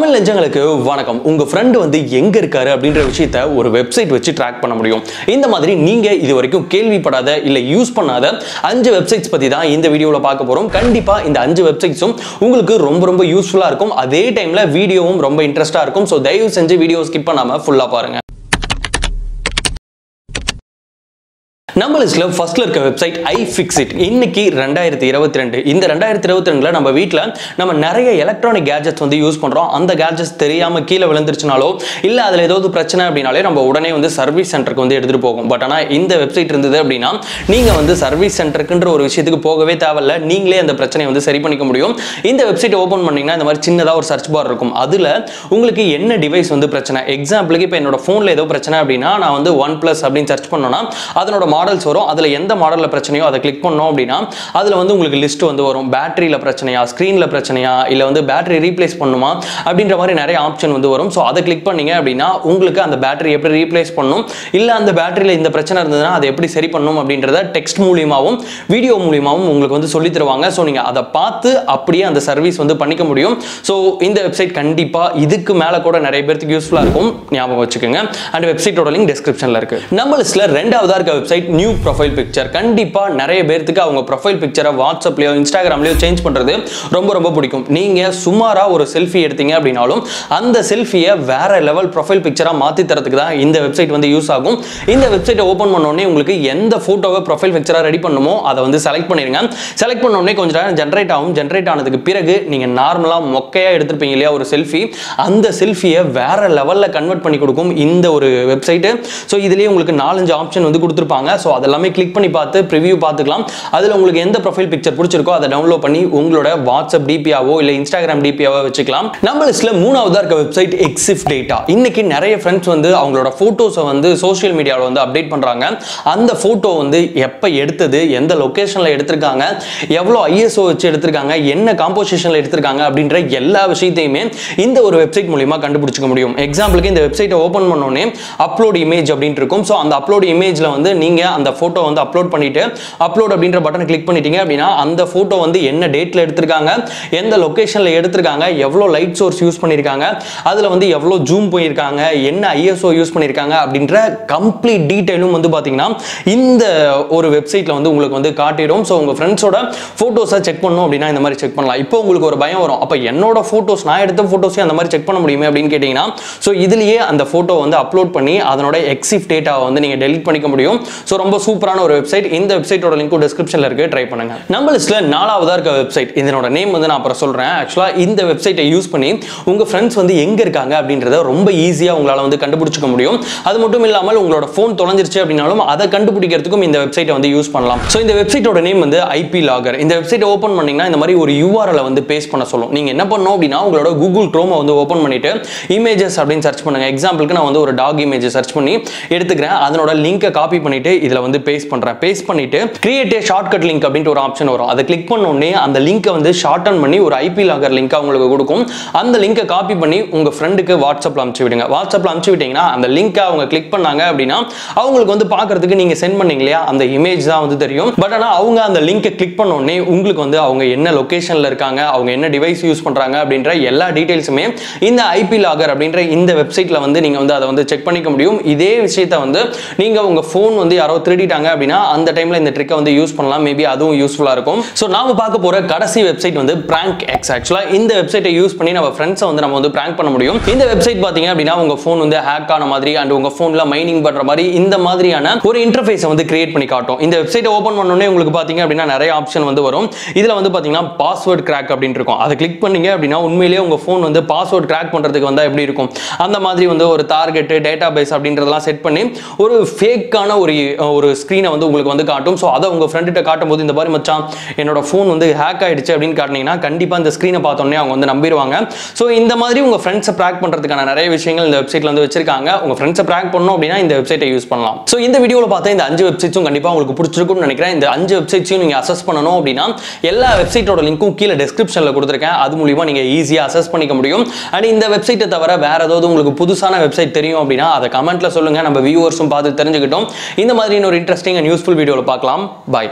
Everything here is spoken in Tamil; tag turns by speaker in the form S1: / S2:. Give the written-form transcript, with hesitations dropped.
S1: தமிழ் நெஞ்சங்களுக்கு வணக்கம். உங்க friend வந்து எங்க இருக்காரு அப்படின்ற விஷயத்தை ஒரு வெப்சைட் வச்சு ட்ராக் பண்ண முடியும். இந்த மாதிரி நீங்க இதுவரைக்கும் கேள்விப்படாத இல்ல யூஸ் பண்ணாத 5 வெப்சைட்ஸ் பத்தி தான் இந்த வீடியோல பார்க்க போறோம். கண்டிப்பா இந்த 5 வெப்சைட்ஸும் உங்களுக்கு ரொம்ப யூஸ்ஃபுல்லா இருக்கும். அதே டைம்ல வீடியோவும் ரொம்ப இன்ட்ரெஸ்டா இருக்கும். சோ தயவு செஞ்சு வீடியோ ஸ்கிப் பண்ணாம ஃபுல்லா பாருங்க. நம்ம லிஸ்ட்ல ஃபர்ஸ்ட்ல இருக்க வெப்சைட் iFixit. இன்னைக்கு 2022 இந்த 2022ல நம்ம வீட்ல நம்ம நிறைய எலக்ட்ரானிக் கேட்ஜெட்ஸ் வந்து யூஸ் பண்றோம். அந்த கேட்ஜெட்ஸ் தெரியாம கீழே விழுந்துருச்சுனாலோ இல்ல அதுல ஏதாவது பிரச்சனை அப்படினாலே நம்ம உடனே வந்து சர்வீஸ் சென்டருக்கு வந்து எடுத்துட்டு போகும். பட் ஆனா இந்த வெப்சைட் இருந்தது அப்படின்னா நீங்க வந்து சர்வீஸ் சென்டருக்குன்ற ஒரு விஷயத்துக்கு போகவே தேவையில்ல. நீங்களே அந்த பிரச்சனையை வந்து சரி பண்ணிக்க முடியும். இந்த வெப்சைட் ஓபன் பண்ணீங்கன்னா இந்த மாதிரி சின்னதா ஒரு சர்ச் பார் இருக்கும். அதுல உங்களுக்கு என்ன டிவைஸ் வந்து பிரச்சனை, எக்ஸாம்பிளுக்கு இப்போ என்னோட போன்ல ஏதோ பிரச்சனை அப்படின்னா நான் வந்து OnePlus அப்படின்னு சர்ச் பண்ணோம்னா அதனோட மாடல்ஸ் வரும். அதுல எந்த மாடல்ல பிரச்சனையோ அதை கிளிக் பண்ணோம் அப்படின்னா அதுல வந்து உங்களுக்கு லிஸ்ட் வந்து வரும். பேட்டரியில பிரச்சனையா, ஸ்கிரீன்ல பிரச்சனையா, இல்ல வந்து பேட்டரி ரீப்ளேஸ் பண்ணுமா அப்படின்ற மாதிரி நிறைய ஆப்ஷன் வந்து வரும். சோ அதை கிளிக் பண்ணீங்க அப்படின்னா உங்களுக்கு அந்த பேட்டரி எப்படி ரீப்ளேஸ் பண்ணணும், இல்ல அந்த பேட்டரியில இந்த பிரச்சனை இருந்ததுன்னா அதை எப்படி சரி பண்ணணும் அப்படின்றத டெக்ஸ்ட் மூலியமாவும் வீடியோ மூலியமாவும் உங்களுக்கு வந்து சொல்லி தருவாங்க. சோ நீங்க அதை பார்த்து அப்படியே அந்த சர்வீஸ் வந்து பண்ணிக்க முடியும். சோ இந்த வெப்சைட் கண்டிப்பா இதுக்கு மேல கூட நிறைய பேருக்கு யூஸ்ஃபுல்லா இருக்கும். ஞாபகம் வச்சுக்கோங்க. அண்ட் வெப்சைட்டோட லிங்க் டிஸ்கிரிப்ஷன்ல இருக்கு. நம்ம லிஸ்ட்ல ரெண்டாவதா இருக்க வெப்சைட் நியூ ப்ரொஃபைல் பிக்சர். கண்டிப்பா நிறைய பேருக்கு அவங்க ப்ரொஃபைல் பிக்சரை வாட்ஸ்அப்லயோ இன்ஸ்டாகிராம்லயோ சேஞ்ச் பண்றது ரொம்ப பிடிக்கும். நீங்க சுமாரா ஒரு செல்ஃபி எடுத்தீங்க அப்படின்னாலும் அந்த செல்ஃபியை வேற லெவல் ப்ரொஃபைல் பிக்சரா மாத்தி தரதுக்கு தான் இந்த வெப்சைட் வந்து யூஸ் ஆகும். இந்த வெப்சைட்டை ஓபன் பண்ண உடனே உங்களுக்கு எந்த போட்டோவை ப்ரொஃபைல் பிக்சரா ரெடி பண்ணுமோ அதை வந்து செலக்ட் பண்ணிருங்க. செலக்ட் பண்ண உடனே கொஞ்சம் நேரம் ஜெனரேட் ஆகும். ஜெனரேட் ஆனதுக்கு பிறகு நீங்க நார்மலா மொக்கையா எடுத்திருப்பீங்க இல்லையா ஒரு செல்ஃபி, அந்த செல்ஃபியை வேற லெவல்ல கன்வெர்ட் பண்ணி கொடுக்கும் இந்த ஒரு வெப்சைட். சோ இதுலயே உங்களுக்கு 4-5 ஆப்ஷன் வந்து கொடுத்திருப்பாங்க. சோ அதெல்லாமே கிளிக் பண்ணி பார்த்து ப்ரிவியூ பார்த்துக்கலாம். அதுல உங்களுக்கு எந்த ப்ரொஃபைல் பிக்சர் பிடிச்சிருக்கோ அதை டவுன்லோட் பண்ணி உங்களோட வாட்ஸ்அப் டிபியாவோ இல்ல இன்ஸ்டாகிராம் டிபியாவோ வச்சுக்கலாம். நம்ம லிஸ்ட்ல மூணாவதா இருக்க வெப்சைட் எக்ஸிஃப் டேட்டா. இன்னைக்கு நிறைய ஃப்ரெண்ட்ஸ் வந்து அவங்களோட போட்டோஸை வந்து சோஷியல் மீடியாவில் வந்து அப்டேட் பண்றாங்க. அந்த போட்டோ வந்து எப்ப எடுத்தது, எந்த லொகேஷன்ல எடுத்திருக்காங்க, எவ்வளவு ISO வச்சு எடுத்திருக்காங்க, என்ன காம்போசிஷன்ல எடுத்திருக்காங்க அப்படின்ற எல்லா விஷயத்தையுமே இந்த ஒரு வெப்சைட் மூலமா கண்டுபிடிச்சிக்க முடியும். எக்ஸாம்பிளுக்கு இந்த வெப்சைட்டை ஓபன் பண்ணோடனே அப்லோட் இமேஜ் அப்படின்னு இருக்கும். ஸோ அந்த அப்லோட் இமேஜ்ல வந்து நீங்க அந்த போட்டோ வந்து அப்லோட் பண்ணிட்டு அப்லோட் அப்படின்ற பட்டனை கிளிக் பண்ணிட்டீங்க அப்படின்னா அந்த போட்டோ வந்து என்ன டேட்ல எடுத்திருக்காங்க, எந்த லொகேஷன்ல எடுத்திருக்காங்க, எவ்வளவு லைட் சோர்ஸ் யூஸ் பண்ணிருக்காங்க, அதுல வந்து எவ்வளவு ஜூம் போயிருக்காங்க, என்ன ISO யூஸ் பண்ணிருக்காங்க அப்படின்ற கம்ப்ளீட் டீடைலும் வந்து பாத்தீங்கன்னா இந்த ஒரு வெப்சைட்ல வந்து உங்களுக்கு வந்து காட்டிடும். சோ உங்க ஃப்ரெண்ட்ஸோட போட்டோஸை செக் பண்ணணும் அப்படின்னா இந்த மாதிரி செக் பண்ணலாம். இப்போ உங்களுக்கு ஒரு பயம் வரும், அப்ப என்னோட போட்டோஸ், நான் எடுத்த போட்டோஸையும் அந்த மாதிரி செக் பண்ண முடியுமே அப்படின்னு கேட்டீங்கன்னா சோ இதுலயே அந்த போட்டோ வந்து அப்லோட் பண்ணி அதனோட எக்ஸிஃப் டேட்டாவை வந்து நீங்க டெலிட் பண்ணிக்க முடியும். சோ ரொம்ப சூப்பரான ஒரு வெப்சைட். இந்த வெப்சைட்டோட லிங்க் டிஸ்கிரிப்ஷன்ல இருக்கு, ட்ரை பண்ணுங்க. நம்ம லிஸ்ட்ல நாலாவதா இருக்க வெப்சைட், இதனோட நேம் வந்து நான் அப்புறம் சொல்றேன். ஆக்சுவலா இந்த வெப்சைட்டை யூஸ் பண்ணி உங்க ஃப்ரெண்ட்ஸ் வந்து எங்க இருக்காங்க அப்படின்றத ரொம்ப ஈஸியா உங்களால வந்து கண்டுபிடிச்சிக்க முடியும். அது மட்டும் இல்லாமல் உங்களோட போன் தொலைஞ்சிருச்சு அப்படின்னாலும் அதை கண்டுபிடிக்கிறதுக்கும் இந்த வெப்சைட்டை வந்து யூஸ் பண்ணலாம். சோ இந்த வெப்சைட்டோட நேம் வந்து IP லாகர். இந்த வெப்சைட்டை ஓபன் பண்ணீங்கன்னா இந்த மாதிரி ஒரு URL வந்து பேஸ்ட் பண்ண சொல்லும். நீங்க என்ன பண்ணணும் அப்படின்னா உங்களோட கூகுள் குரோமை வந்து ஓபன் பண்ணிட்டு இமேஜஸ் அப்படின்னு சர்ச் பண்ணுங்க. எக்ஸாம்பிளுக்கு நான் வந்து ஒரு டாக் இமேஜ் சர்ச் பண்ணி எடுத்துக்கிறேன். அதனோட லிங்கை காப்பி பண்ணிட்டு இதுல வந்து பேஸ்ட் பண்றேன். பேஸ்ட் பண்ணிட்டு கிரியேட் ஏ ஷார்ட்கட் லிங்க் அப்படின்ற ஒரு ஆப்ஷன் வரும். அதை கிளிக் பண்ண உடனே அந்த லிங்கை வந்து ஷார்டன் பண்ணி ஒரு IP லாகர் லிங்கா உங்களுக்கு கொடுக்கும். அந்த லிங்கை காப்பி பண்ணி உங்க ஃப்ரெண்டுக்கு வாட்ஸ்அப்ல அனுப்பிச்சு விடுங்க. வாட்ஸ்அப்ல அனுப்பிச்சு விட்டீங்கன்னா அந்த லிங்கை அவங்க கிளிக் பண்ணாங்க அப்படின்னா அவங்களுக்கு வந்து பார்க்கிறதுக்கு நீங்க சென்ட் பண்ணீங்க இல்லையா அந்த இமேஜ் தான் வந்து தெரியும். பட் ஆனா அவங்க அந்த லிங்கை கிளிக் பண்ண உடனே உங்களுக்கு வந்து அவங்க என்ன லொகேஷன்ல இருக்காங்க, அவங்க என்ன டிவைஸ் யூஸ் பண்றாங்க அப்படின்ற எல்லா டீடைல்ஸுமே இந்த IP லாகர் அப்படின்ற இந்த வெப்சைட்ல வந்து நீங்க வந்து அதை வந்து செக் பண்ணிக்க முடியும். இதே விஷயத்தை வந்து நீங்க உங்க போன் வந்து யாரோ திருடிட்டாங்க அப்படின்னா அந்த டைம்ல இந்த ட்ரிக்கை வந்து யூஸ் பண்ணலாம். மேபி அதுவும் யூஸ்ஃபுல்லா இருக்கும். சோ நாம பார்க்க போற கடைசி வெப்சைட் வந்து PrankX. ஆக்சுவலா இந்த வெப்சைட்டை யூஸ் பண்ணி நம்ம ஃப்ரெண்ட்ஸை வந்து நம்ம வந்து பிராங்க் பண்ண முடியும். இந்த வெப்சைட் பாத்தீங்க அப்படின்னா உங்க போன் வந்து ஹேக் ஆன மாதிரி அண்ட் உங்க போன்ல மைனிங் பண்ற மாதிரி இந்த மாதிரியான ஒரு இன்டர்ஃபேஸை வந்து கிரியேட் பண்ணி காட்டும். இந்த வெப்சைட்டை ஓபன் பண்ண உடனே உங்களுக்கு பாத்தீங்க அப்படின்னா நிறைய ஆப்ஷன் வந்து வரும். இதுல வந்து பாத்தீங்கன்னா பாஸ்வேர்ட் கிராக் அப்படின்னு இருக்கும். அதை கிளிக் பண்ணீங்க அப்படின்னா உண்மையிலேயே உங்க போன் வந்து பாஸ்வேர்ட் கிராக் பண்றதுக்கு வந்தா எப்படி இருக்கும் அந்த மாதிரி வந்து ஒரு டார்கெட், டேட்டாபேஸ் அப்படின்றதெல்லாம் செட் பண்ணி ஒரு ஃபேக்கான ஒரு ஸ்கிரீனை வந்து உங்களுக்கு வந்து காட்டும். சோ அதை உங்க ஃப்ரெண்ட்ட காட்டும் போது இந்த மாதிரி மச்சான் என்னோட போன் வந்து ஹேக் ஆயிடுச்சு அப்படின்னு காட்டினீங்கன்னா கண்டிப்பா இந்த ஸ்கிரீனை பார்த்தோன்னே அவங்க வந்து நம்பிடுவாங்க. சோ இந்த மாதிரி உங்க ஃப்ரெண்ட்ஸை பிராங்க் பண்றதுக்கான நிறைய விஷயங்கள் இந்த வெப்சைட்ல வந்து வச்சிருக்காங்க. உங்க ஃப்ரெண்ட்ஸை பிராங்க் பண்ணணும் அப்படின்னா இந்த வெப்சைட்டை யூஸ் பண்ணலாம். சோ இந்த வீடியோல பார்த்தா இந்த 5 வெப்சைட்ஸும் கண்டிப்பா உங்களுக்கு பிடிச்சிருக்கும்னு நினைக்கிறேன். இந்த 5 வெப்சைட்ஸையும் நீங்க அசஸ் பண்ணணும் அப்படின்னா எல்லா வெப்சைட்டோட லிங்க்கும் கீழே டிஸ்கிரிப்ஷன்ல கொடுத்திருக்கேன். அது மூலமா நீங்க ஈஸியா அசஸ் பண்ணிக்க முடியும். அண்ட் இந்த வெப்சைட்டை தவிர வேற ஏதாவது உங்களுக்கு புதுசான வெப்சைட் தெரியும் அப்படின்னா அதை கமெண்ட்ல சொல்லுங்க. நம்ம வியூவர்ஸும் பார்த்து தெரிஞ்சுக்கிட்டோம். இந்த மாதிரி ஒரு இன்ட்ரெஸ்டிங் அண்ட் யூஸ்ஃபுல் வீடியோல பார்க்கலாம். பாய்.